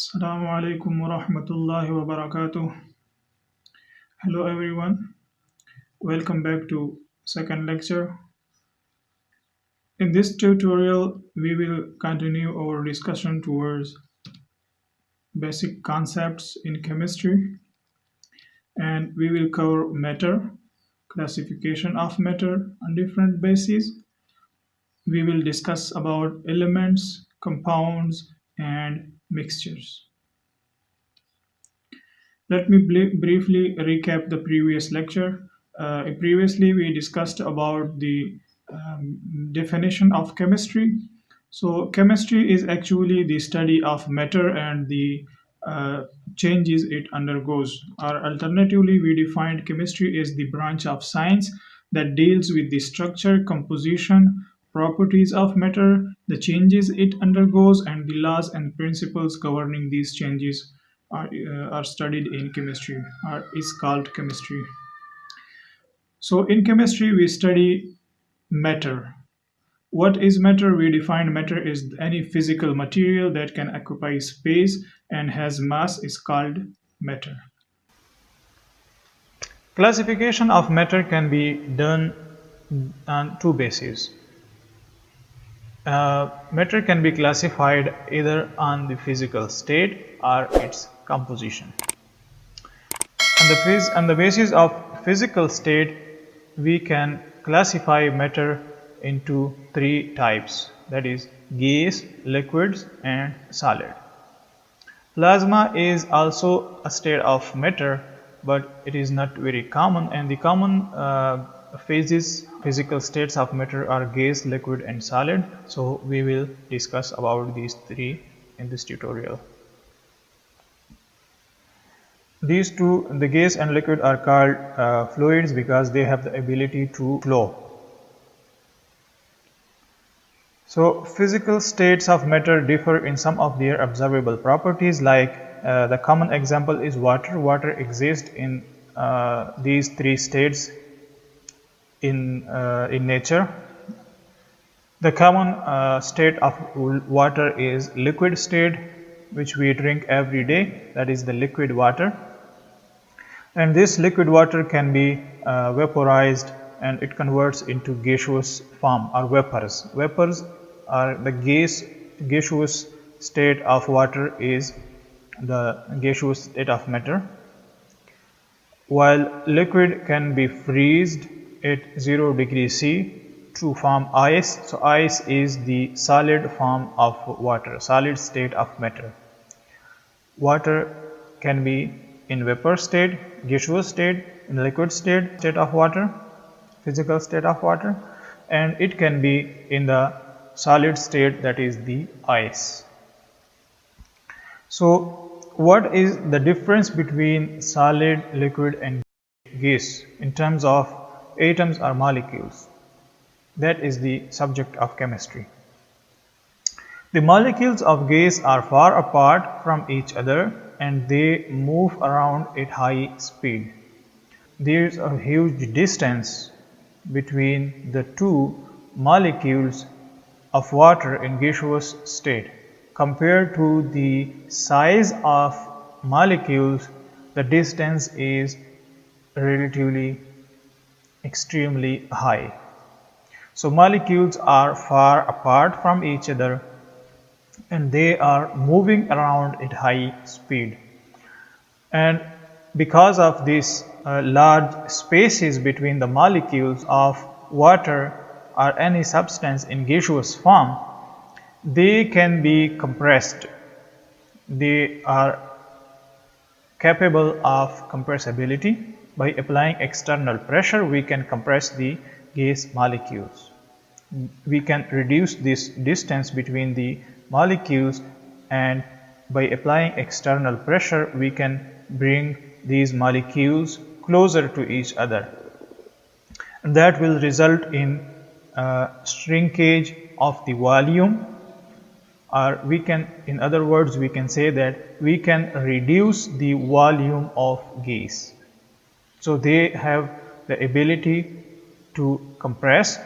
Assalamu alaikum wa rahmatullahi wa barakatuh. Hello everyone. Welcome back to second lecture. In this tutorial, we will continue our discussion towards basic concepts in chemistry, and we will cover matter, classification of matter on different bases. We will discuss about elements, compounds, and mixtures. Let me briefly recap the previous lecture. Previously, we discussed about the definition of chemistry. So, chemistry is actually the study of matter and the uh, changes it undergoes. Or alternatively, we defined chemistry as the branch of science that deals with the structure, composition, properties of matter, the changes it undergoes, and the laws and principles governing these changes are studied in chemistry or is called chemistry. So in chemistry we study matter. What is matter? We define matter as any physical material that can occupy space and has mass is called matter. Classification of matter can be done on two bases. Matter can be classified either on the physical state or its composition. On the basis of physical state, we can classify matter into three types, that is gas, liquids, and solid. Plasma is also a state of matter, but it is not very common, and the common physical states of matter are gas, liquid, and solid. So we will discuss about these three in this tutorial. These two, the gas and liquid, are called fluids because they have the ability to flow. So physical states of matter differ in some of their observable properties, like the common example is water. Water exists in these three states in nature. The common state of water is liquid state, which we drink every day, that is the liquid water. And this liquid water can be vaporized and it converts into gaseous form or vapors. Vapors are the gaseous state of water is the gaseous state of matter, while liquid can be freezed at 0 degrees C to form ice. So ice is the solid form of water, solid state of matter. Water can be in vapor state, gaseous state, in liquid state of water, physical state of water, and it can be in the solid state, that is the ice. So what is the difference between solid, liquid, and gas in terms of atoms or molecules? That is the subject of chemistry. The molecules of gas are far apart from each other and they move around at high speed. There is a huge distance between the two molecules of water in gaseous state. Compared to the size of molecules, the distance is relatively extremely high. So molecules are far apart from each other and they are moving around at high speed. And because of these large spaces between the molecules of water or any substance in gaseous form, they can be compressed. They are capable of compressibility. By applying external pressure, we can compress the gas molecules. We can reduce this distance between the molecules, and by applying external pressure, we can bring these molecules closer to each other. And that will result in shrinkage of the volume, or we can, in other words, we can say that we can reduce the volume of gas. So they have the ability to compress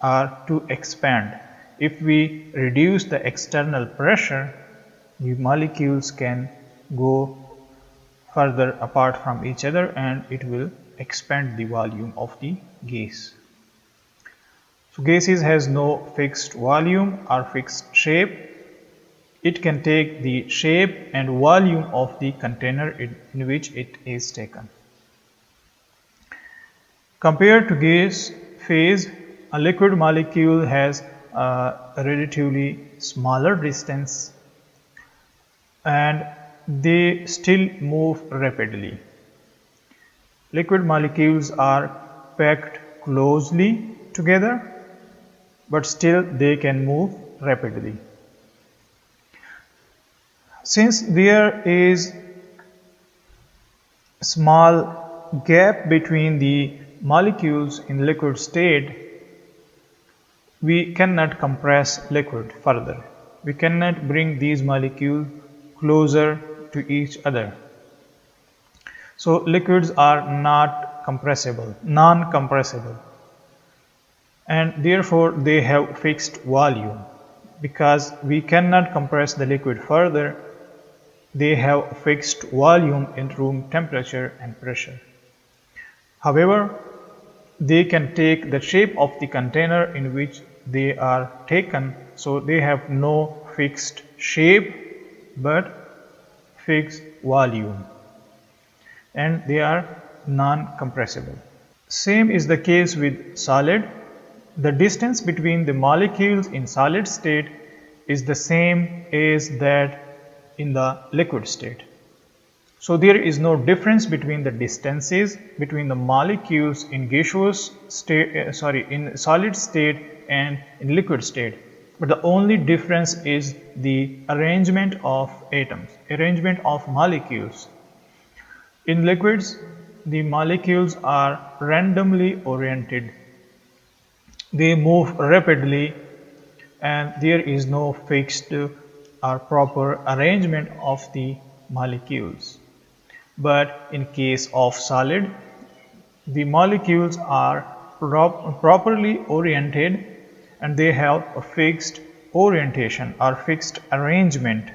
or to expand. If we reduce the external pressure, the molecules can go further apart from each other and it will expand the volume of the gas. So gases has no fixed volume or fixed shape. It can take the shape and volume of the container in which it is taken. Compared to gas phase, a liquid molecule has a relatively smaller distance and they still move rapidly. Liquid molecules are packed closely together, but still they can move rapidly. Since there is a small gap between the molecules in liquid state, we cannot compress liquid further. We cannot bring these molecules closer to each other. So liquids are not compressible, non-compressible, and therefore they have fixed volume. Because we cannot compress the liquid further, they have fixed volume in room temperature and pressure. However, they can take the shape of the container in which they are taken, so they have no fixed shape but fixed volume, and they are non-compressible. Same is the case with solid. The distance between the molecules in solid state is the same as that in the liquid state. So there is no difference between the distances between the molecules in gaseous state, in solid state and in liquid state. But the only difference is the arrangement of atoms, arrangement of molecules. In liquids, the molecules are randomly oriented. They move rapidly and there is no fixed or proper arrangement of the molecules. But in case of solid, the molecules are properly oriented and they have a fixed orientation or fixed arrangement.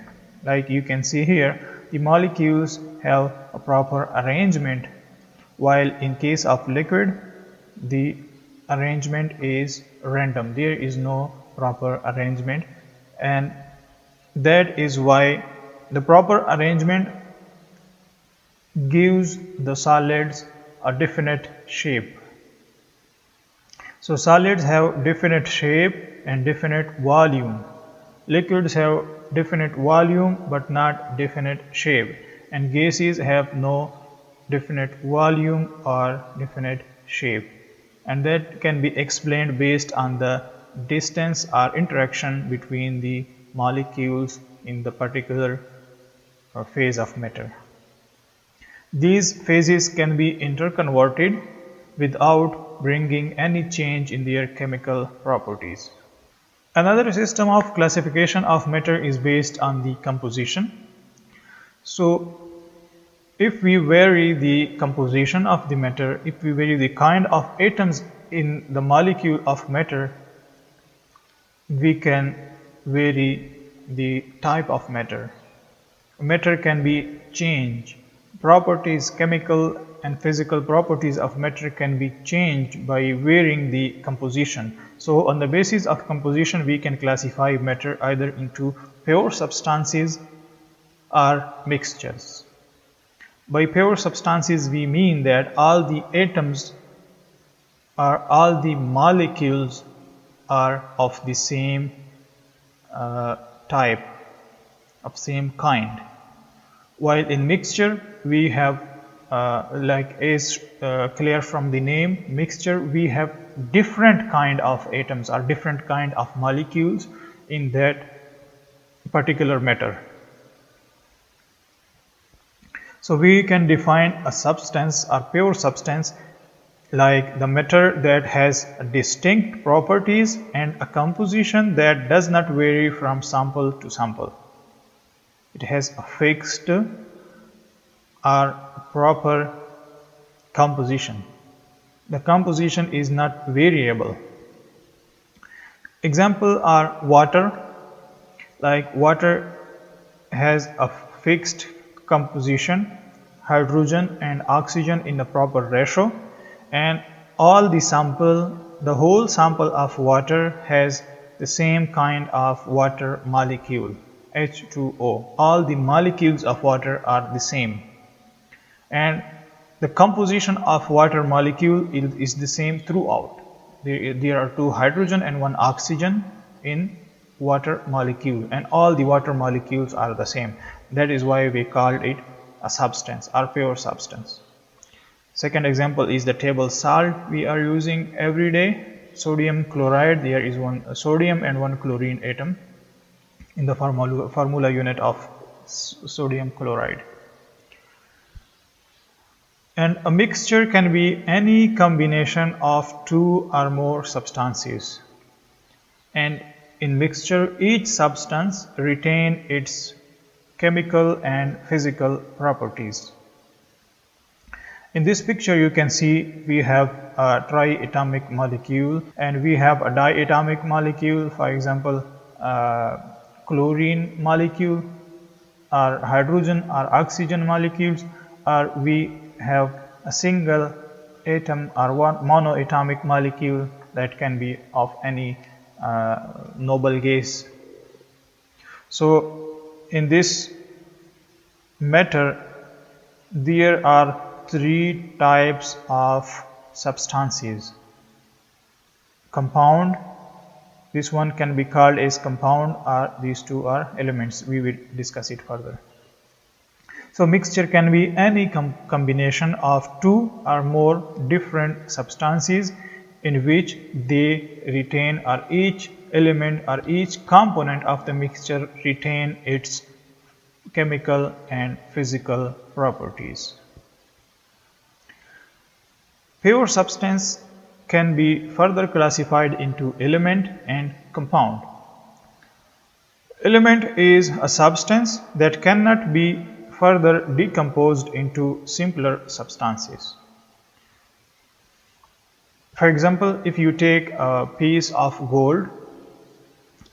Like you can see here, the molecules have a proper arrangement, while in case of liquid, the arrangement is random. There is no proper arrangement, and that is why the proper arrangement gives the solids a definite shape. So solids have definite shape and definite volume. Liquids have definite volume but not definite shape, and gases have no definite volume or definite shape, and that can be explained based on the distance or interaction between the molecules in the particular phase of matter. These phases can be interconverted without bringing any change in their chemical properties. Another system of classification of matter is based on the composition. So if we vary the composition of the matter, if we vary the kind of atoms in the molecule of matter, we can vary the type of matter. Matter can be changed. Properties, chemical and physical properties of matter can be changed by varying the composition. So on the basis of composition, we can classify matter either into pure substances or mixtures. By pure substances, we mean that all the atoms or all the molecules are of the same type, of same kind. While in mixture, we have clear from the name mixture, we have different kind of atoms or different kind of molecules in that particular matter. So we can define a substance or pure substance like the matter that has distinct properties and a composition that does not vary from sample to sample. It has a fixed or proper composition. The composition is not variable. Example are water. Like water has a fixed composition, hydrogen and oxygen in the proper ratio, and the whole sample of water has the same kind of water molecule, H2O. All the molecules of water are the same, and the composition of water molecule is the same throughout. There are 2 hydrogen and 1 oxygen in water molecule, and all the water molecules are the same. That is why we called it a substance or pure substance. Second example is the table salt we are using every day. Sodium chloride, there is 1 sodium and 1 chlorine atom in the formula unit of sodium chloride. And a mixture can be any combination of 2 or more substances, and in mixture each substance retain its chemical and physical properties. In this picture you can see we have a triatomic molecule and we have a diatomic molecule, for example chlorine molecule, or hydrogen or oxygen molecules, or we have a single atom or one monoatomic molecule that can be of any noble gas. So in this matter there are 3 types of substances. Compound, this one can be called as compound, or these 2 are elements. We will discuss it further. So mixture can be any combination of 2 or more different substances in which they retain, or each element or each component of the mixture retain its chemical and physical properties. Pure substance can be further classified into element and compound. Element is a substance that cannot be further decomposed into simpler substances. For example, if you take a piece of gold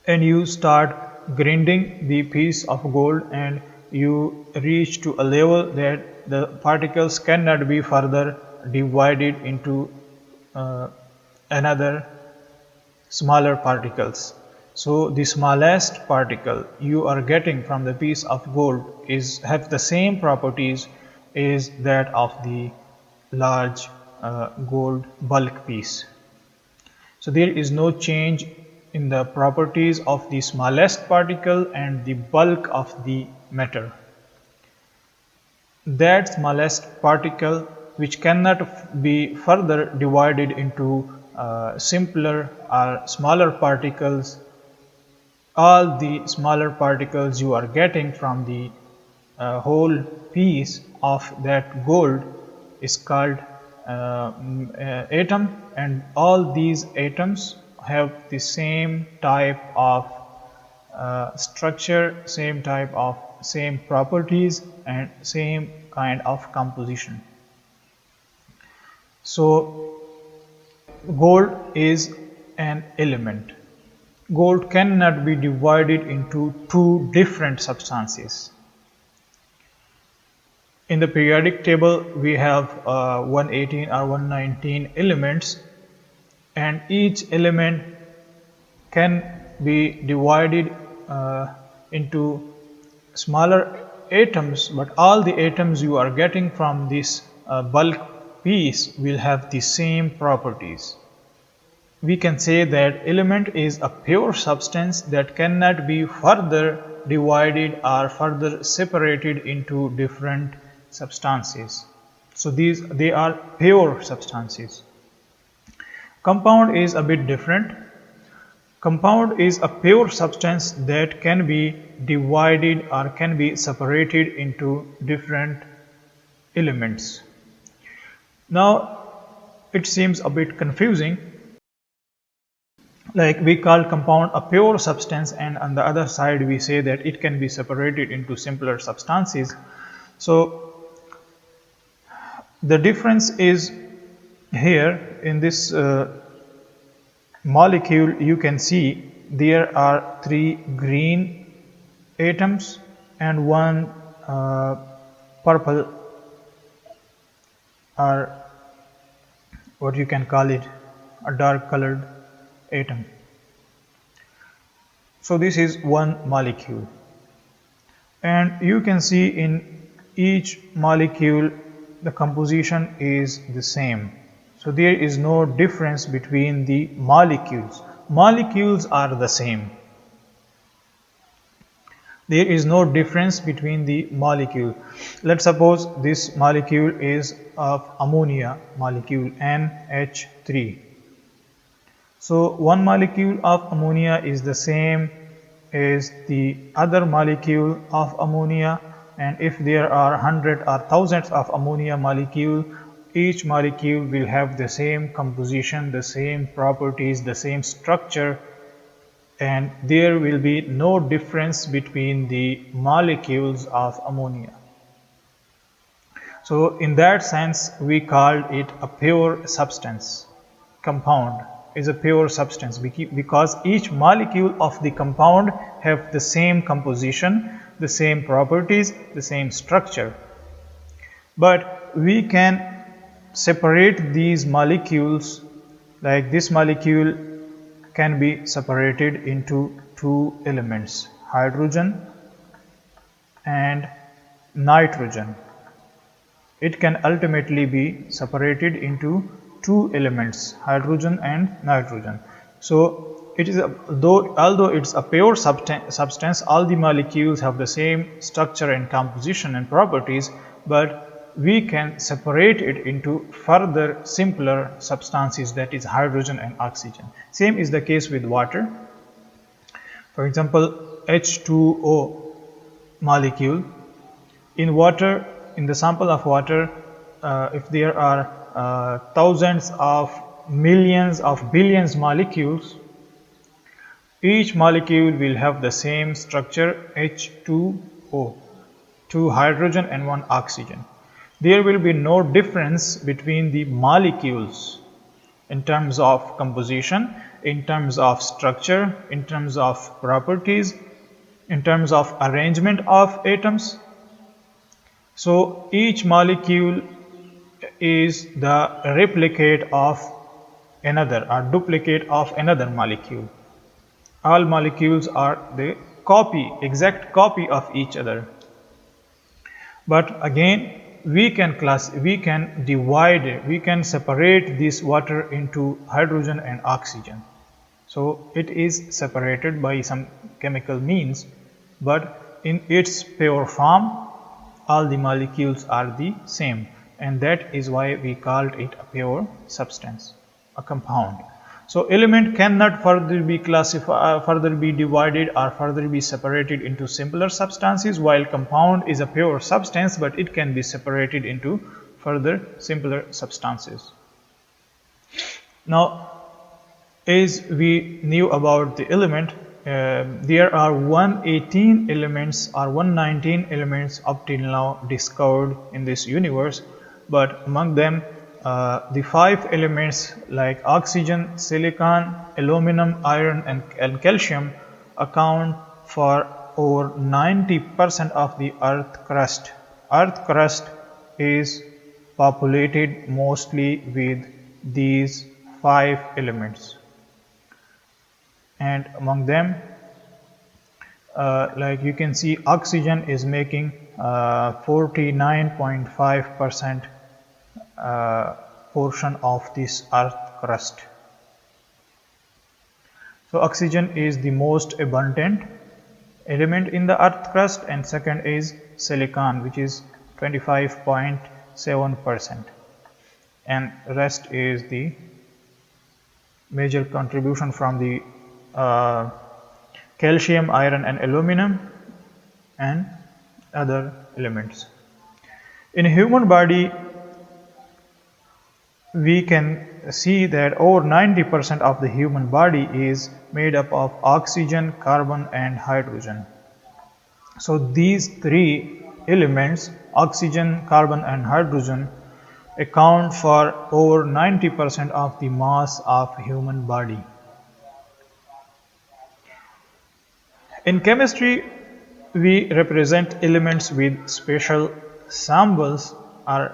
and you start grinding the piece of gold and you reach to a level that the particles cannot be further divided into another smaller particles. So the smallest particle you are getting from the piece of gold have the same properties as that of the large gold bulk piece. So there is no change in the properties of the smallest particle and the bulk of the matter. That smallest particle, which cannot be further divided into simpler or smaller particles, all the smaller particles you are getting from the whole piece of that gold is called atom, and all these atoms have the same type of structure, same properties, and same kind of composition. So gold is an element. Gold cannot be divided into 2 different substances. In the periodic table we have 118 or 119 elements, and each element can be divided into smaller atoms, but all the atoms you are getting from this bulk piece will have the same properties. We can say that element is a pure substance that cannot be further divided or further separated into different substances. So they are pure substances. Compound is a bit different. Compound is a pure substance that can be divided or can be separated into different elements. Now it seems a bit confusing. Like we call compound a pure substance, and on the other side we say that it can be separated into simpler substances. So the difference is here in this molecule. You can see there are 3 green atoms and one purple, or what you can call it, a dark colored atom. So this is one molecule, and you can see in each molecule the composition is the same. So there is no difference between the molecules. Molecules are the same. There is no difference between the molecule. Let's suppose this molecule is of ammonia molecule NH3. So one molecule of ammonia is the same as the other molecule of ammonia, and if there are hundreds or thousands of ammonia molecule, each molecule will have the same composition, the same properties, the same structure, and there will be no difference between the molecules of ammonia. So in that sense we called it a pure substance. Compound is a pure substance because each molecule of the compound have the same composition, the same properties, the same structure. But we can separate these molecules, like this molecule can be separated into two elements, hydrogen and nitrogen. It can ultimately be separated into two elements, hydrogen and nitrogen. So it is although it's a pure substance, all the molecules have the same structure and composition and properties, but we can separate it into further simpler substances, that is hydrogen and oxygen. Same is the case with water. For example, H2O molecule. In water, in the sample of water, if there are thousands of millions of billions molecules, each molecule will have the same structure, H2O, two hydrogen and one oxygen. There will be no difference between the molecules in terms of composition, in terms of structure, in terms of properties, in terms of arrangement of atoms. So each molecule is the replicate of another or duplicate of another molecule. All molecules are the exact copy of each other. But again, we can separate this water into hydrogen and oxygen. So it is separated by some chemical means, but in its pure form, all the molecules are the same, and that is why we called it a pure substance, a compound. So element cannot further be classified, further be divided or further be separated into simpler substances, while compound is a pure substance, but it can be separated into further simpler substances. Now, as we knew about the element, there are 118 elements or 119 elements up till now discovered in this universe, but among them the 5 elements like oxygen, silicon, aluminum, iron and calcium account for over 90% of the earth crust. Earth crust is populated mostly with these 5 elements, and among them like you can see, oxygen is making 49.5% portion of this earth crust. So oxygen is the most abundant element in the earth crust, and second is silicon, which is 25.7%, and rest is the major contribution from the calcium, iron and aluminum and other elements. In human body, we can see that over 90% of the human body is made up of oxygen, carbon and hydrogen. So these 3 elements, oxygen, carbon and hydrogen, account for over 90% of the mass of human body. In chemistry, we represent elements with special symbols, or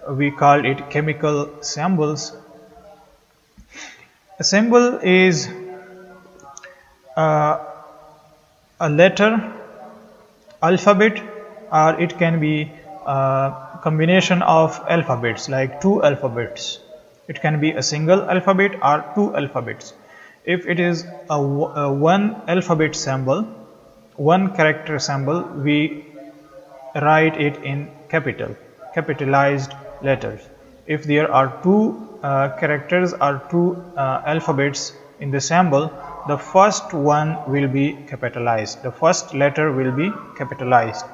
we call it chemical symbols. A symbol is uh, a letter, alphabet, or it can be a combination of alphabets, like two alphabets. It can be a single alphabet or two alphabets. If it is a one alphabet symbol, one character symbol, we write it in capitalized letters. If there are two characters or two alphabets in the symbol, the first one will be capitalized, the first letter will be capitalized.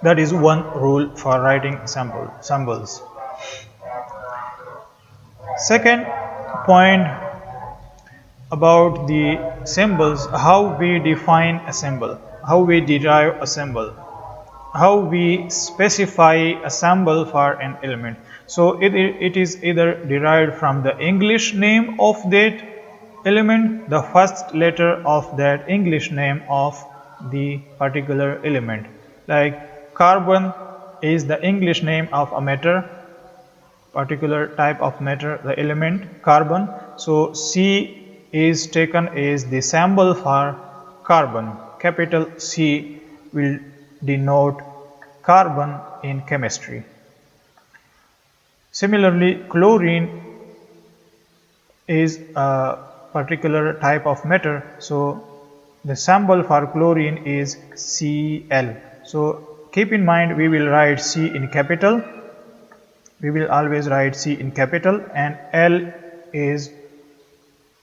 That is one rule for writing symbols. Second point about the symbols: how we define a symbol, how we derive a symbol, how we specify a symbol for an element. So it is either derived from the English name of that element, the first letter of that English name of the particular element. Like carbon is the English name of a matter, particular type of matter, the element carbon. So C is taken as the symbol for carbon. Capital C will denote carbon in chemistry. Similarly, chlorine is a particular type of matter, so the symbol for chlorine is Cl. So keep in mind, we will write C in capital, we will always write C in capital, and L is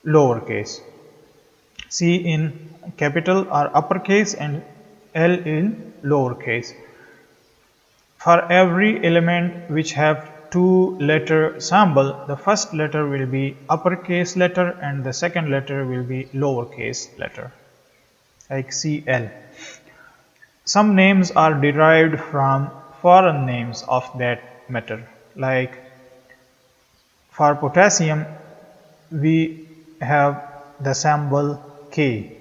lowercase. C in capital or uppercase and L in lowercase. For every element which have two letter symbol, the first letter will be uppercase letter and the second letter will be lowercase letter, like Cl. Some names are derived from foreign names of that matter. Like for potassium, we have the symbol K,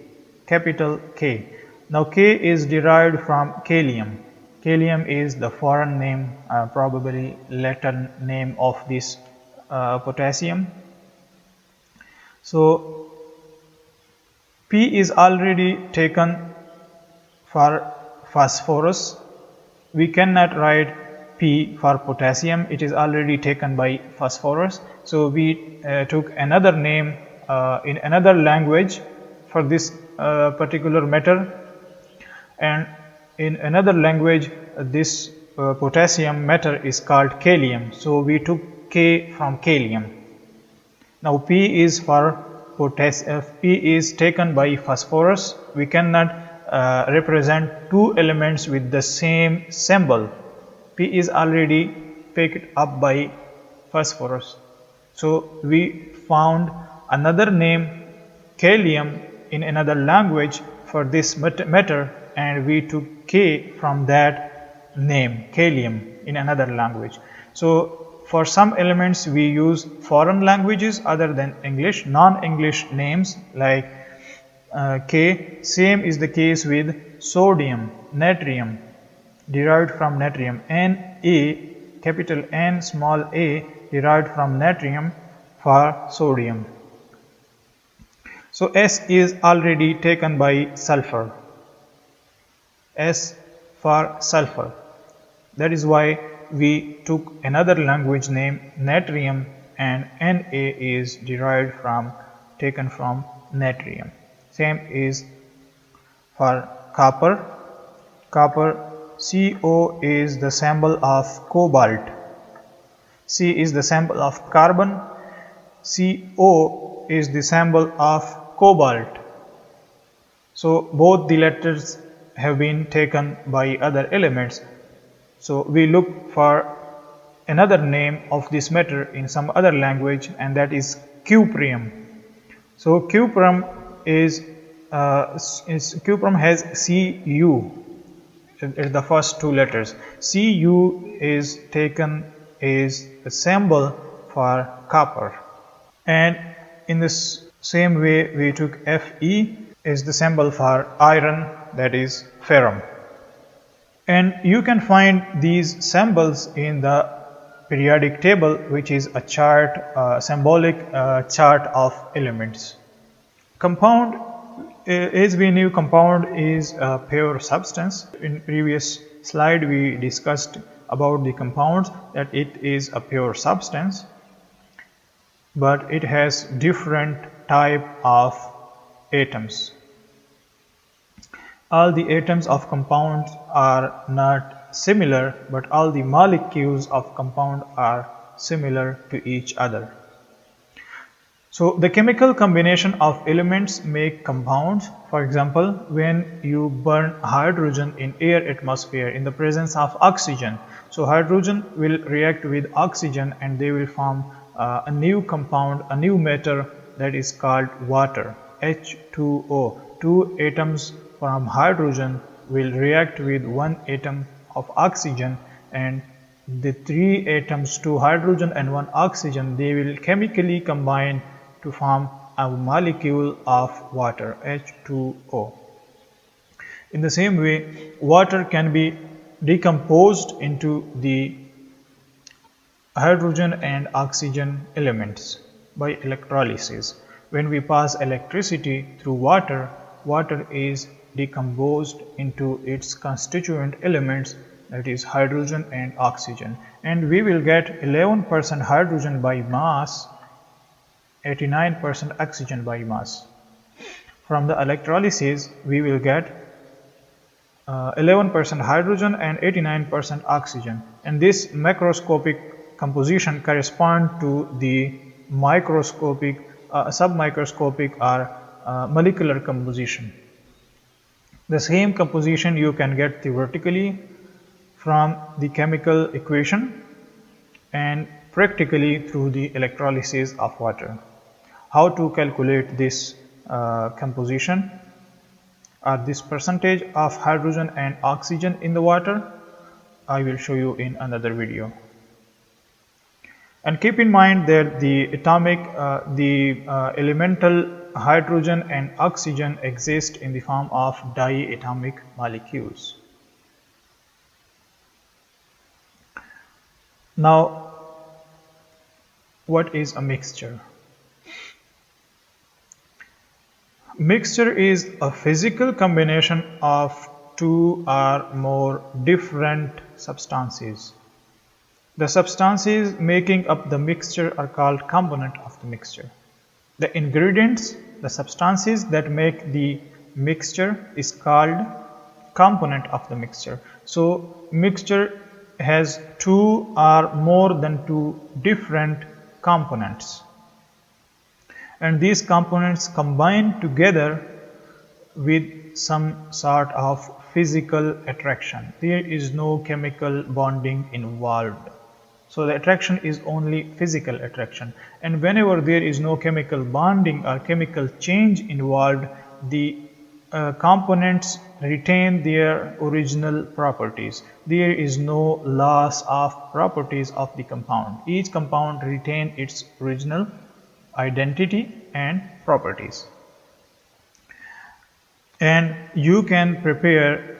capital K. Now K is derived from kalium. Kalium is the foreign name, probably Latin name of this potassium. So P is already taken for phosphorus. We cannot write P for potassium, it is already taken by phosphorus. So we took another name in another language for this particular matter, and in another language this potassium matter is called kalium. So we took K from kalium. Now P is for potassium. P is taken by phosphorus. We cannot represent two elements with the same symbol. P is already picked up by phosphorus. So we found another name kalium in another language for this matter, and we took K from that name kalium in another language. So for some elements we use foreign languages other than English, non-English names like K. Same is the case with sodium, natrium, derived from natrium. Na, capital N, small a, derived from natrium for sodium. So S is already taken by sulfur. S for sulfur. That is why we took another language name natrium, and Na is derived from, taken from natrium. Same is for copper. Copper, Co is the symbol of cobalt. C is the symbol of carbon. Co is the symbol of cobalt. So both the letters have been taken by other elements. So we look for another name of this matter in some other language, and that is cuprium. So cuprium cuprium has Cu is the first two letters. Cu is taken as a symbol for copper. And in this same way we took Fe. is the symbol for iron, that is ferrum. And you can find these symbols in the periodic table, which is a chart, symbolic chart of elements. Compound, as we knew, compound is a pure substance. In previous slide we discussed about the compounds, that it is a pure substance, but it has different type of atoms. All the atoms of compounds are not similar, but all the molecules of compound are similar to each other. So the chemical combination of elements make compounds. For example, when you burn hydrogen in air atmosphere in the presence of oxygen, so hydrogen will react with oxygen and they will form a new compound, a new matter, that is called water, H2O. Two atoms from hydrogen will react with one atom of oxygen, and the three atoms, two hydrogen and one oxygen, they will chemically combine to form a molecule of water, H2O. In the same way, water can be decomposed into the hydrogen and oxygen elements by electrolysis. When we pass electricity through water, water is decomposed into its constituent elements, that is hydrogen and oxygen, and we will get 11% hydrogen by mass, 89% oxygen by mass. From the electrolysis we will get 11% hydrogen and 89% oxygen, and this macroscopic composition correspond to the microscopic, submicroscopic or molecular composition. The same composition you can get theoretically from the chemical equation and practically through the electrolysis of water. How to calculate this composition or this percentage of hydrogen and oxygen in the water, I will show you in another video. And keep in mind that the atomic, elemental hydrogen and oxygen exist in the form of diatomic molecules. Now, what is a mixture? Mixture is a physical combination of two or more different substances. The substances making up the mixture are called component of the mixture. The ingredients, the substances that make the mixture, is called component of the mixture. So mixture has two or more than two different components, and these components combine together with some sort of physical attraction. There is no chemical bonding involved. So the attraction is only physical attraction, and whenever there is no chemical bonding or chemical change involved, the components retain their original properties. There is no loss of properties of the compound. Each compound retains its original identity and properties. And you can prepare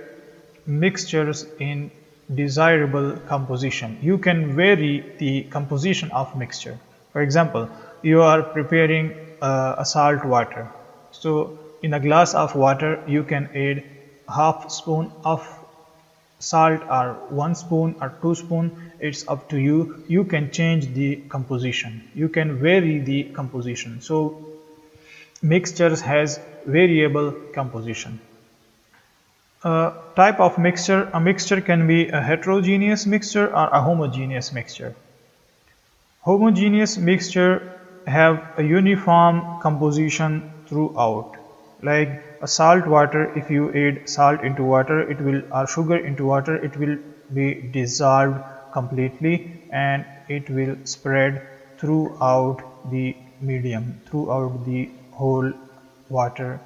mixtures in desirable composition. You can vary the composition of mixture. For example, you are preparing a salt water. So in a glass of water you can add half spoon of salt or 1 spoon or 2 spoon. It's up to you. You can change the composition. You can vary the composition. So mixtures has variable composition. Type of mixture. A mixture can be a heterogeneous mixture or a homogeneous mixture. Homogeneous mixture have a uniform composition throughout. Like a salt water, if you add salt into water, it will, or sugar into water, it will be dissolved completely and it will spread throughout the medium, throughout the whole water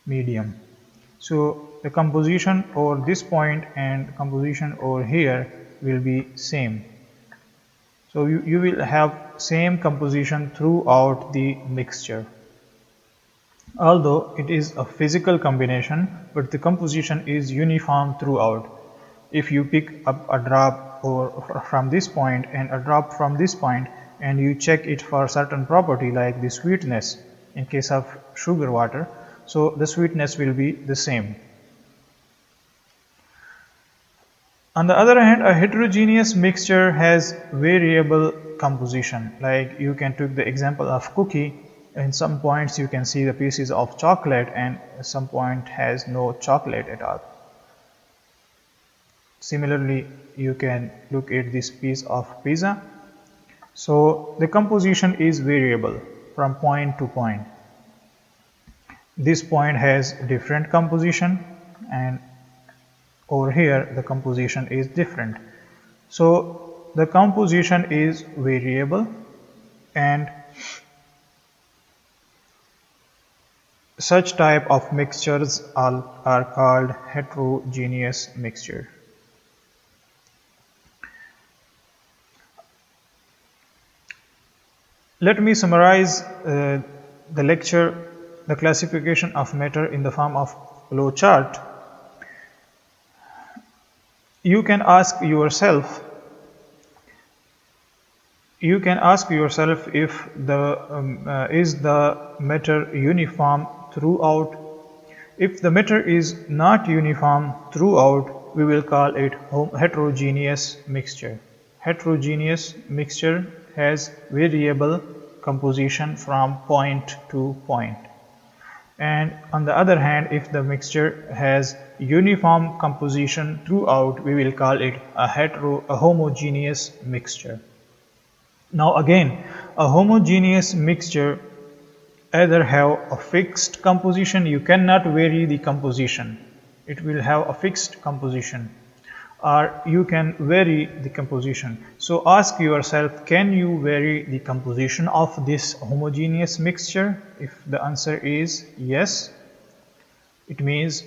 medium. So the composition over this point and composition over here will be same. So you will have same composition throughout the mixture. although it is a physical combination, but the composition is uniform throughout. If you pick up a drop from this point and a drop from this point and you check it for certain property like the sweetness in case of sugar water, so the sweetness will be the same. On the other hand, a heterogeneous mixture has variable composition. Like you can take the example of cookie. In some points you can see the pieces of chocolate and some point has no chocolate at all. Similarly, you can look at this piece of pizza. So the composition is variable from point to point. This point has different composition and over here the composition is different. So the composition is variable and such type of mixtures are called heterogeneous mixture. Let me summarize the lecture, the classification of matter in the form of flow chart. You can ask yourself if is the matter uniform throughout. If the matter is not uniform throughout, we will call it heterogeneous mixture. Heterogeneous mixture has variable composition from point to point. And on the other hand, if the mixture has uniform composition throughout, we will call it a homogeneous mixture. Now again, a homogeneous mixture either have a fixed composition, you cannot vary the composition, it will have a fixed composition, or you can vary the composition. So ask yourself, can you vary the composition of this homogeneous mixture? If the answer is yes, it means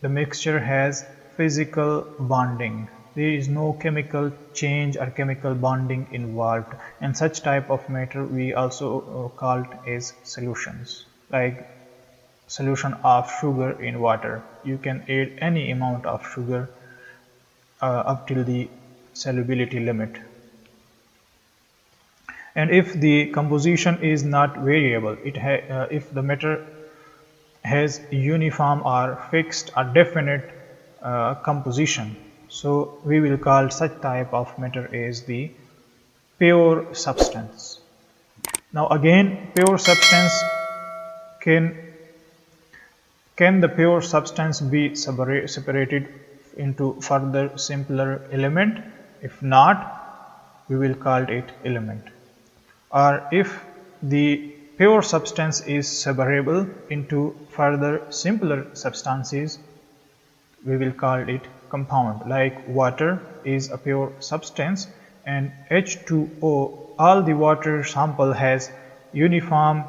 the mixture has physical bonding. There is no chemical change or chemical bonding involved, and such type of matter we also called as solutions, like solution of sugar in water. You can add any amount of sugar up till the solubility limit. And if the composition is not variable, if the matter has uniform or fixed or definite composition, so we will call such type of matter as the pure substance. Now again, pure substance, can the pure substance be separated into further simpler element? If not, we will call it element. Or if the pure substance is separable into further simpler substances, we will call it compound. Like water is a pure substance, and H2O, all the water sample has uniform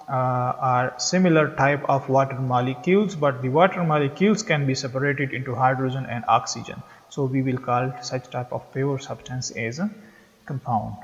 or similar type of water molecules, but the water molecules can be separated into hydrogen and oxygen. So we will call such type of pure substance as a compound.